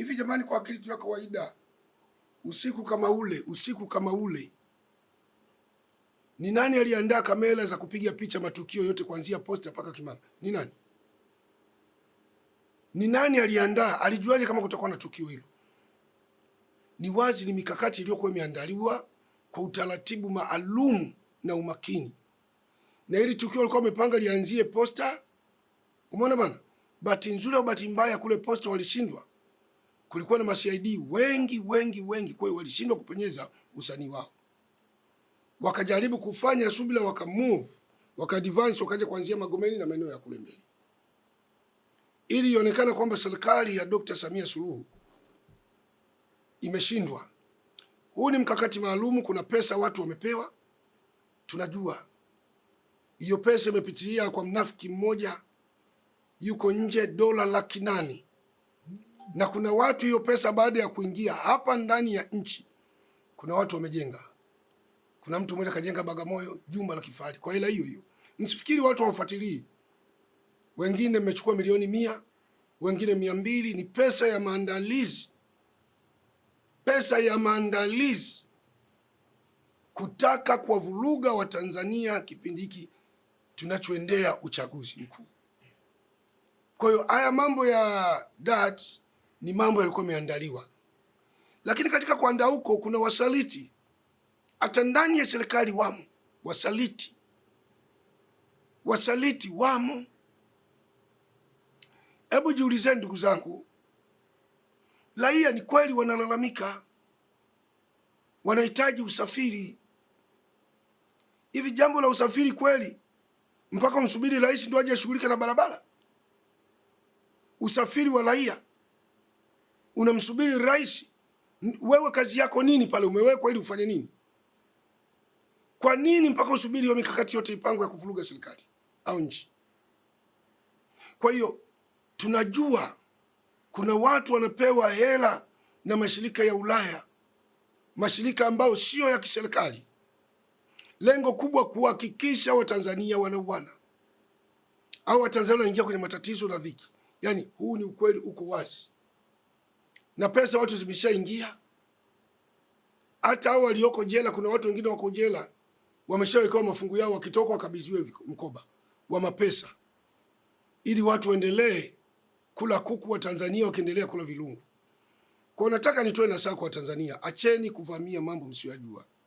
Hivi jamani, kwa akili tu ya kawaida, usiku kama ule, ni nani aliandaa kamera za kupiga picha matukio yote kuanzia Posta mpaka Kimara? Ni nani? Ni nani aliandaa? Alijuaje kama kutakuwa na tukio hilo? Ni wazi ni mikakati iliyokuwa imeandaliwa kwa utaratibu maalum na umakini. Na hili tukio walikuwa wamepanga lianzie Posta. Umeona bana? Bahati nzuri au bahati mbaya, kule Posta walishindwa. Kulikuwa na mashahidi wengi, kwa hiyo walishindwa kupenyeza usanii wao. Wakajaribu kufanya subira, wakamove, wakadvance, wakaja kuanzia Magomeni na maeneo ya kule mbele, ili ionekane kwamba serikali ya Dr. Samia Suluhu imeshindwa. Huu ni mkakati maalum. Kuna pesa watu wamepewa, tunajua hiyo pesa imepitia kwa mnafiki mmoja yuko nje, dola $800,000. Na kuna watu hiyo pesa baada ya kuingia hapa ndani ya nchi, kuna watu wamejenga. Kuna mtu mmoja kajenga Bagamoyo jumba la kifahari kwa hela hiyo hiyo. Msifikiri watu hawafuatilii. Wengine mmechukua milioni 100, wengine 200. Ni pesa ya maandalizi, pesa ya maandalizi kutaka kuwavuruga Watanzania kipindi hiki tunachoendea uchaguzi mkuu. Kwa hiyo haya mambo ya DART ni mambo yalikuwa yameandaliwa, lakini katika kuandaa huko kuna wasaliti. Hata ndani ya serikali wamo wasaliti wamo. Hebu jiulizeni ndugu zangu, raia ni kweli wanalalamika, wanahitaji usafiri. Hivi jambo la usafiri kweli mpaka msubiri rais ndio aje ashughulike na barabara? Usafiri wa raia unamsubiri rais? Wewe kazi yako nini pale? Umewekwa ili ufanye nini? Kwa nini mpaka usubiri hiyo mikakati yote ipangwe ya kuvuruga serikali au nchi? Kwa hiyo tunajua kuna watu wanapewa hela na mashirika ya Ulaya, mashirika ambayo sio ya kiserikali, lengo kubwa kuhakikisha Watanzania wanauana au Watanzania wanaingia kwenye matatizo na dhiki. Yaani huu ni ukweli, uko wazi, na pesa watu zimeshaingia. Hata hao walioko jela, kuna watu wengine wako jela wameshawekewa mafungu yao, wakitoka wakabidhiwe mkoba wa mapesa ili watu waendelee kula kuku wa Tanzania wakiendelea kula vilungu. Kwa nataka nitoe nasaha kwa Tanzania, acheni kuvamia mambo msiyojua.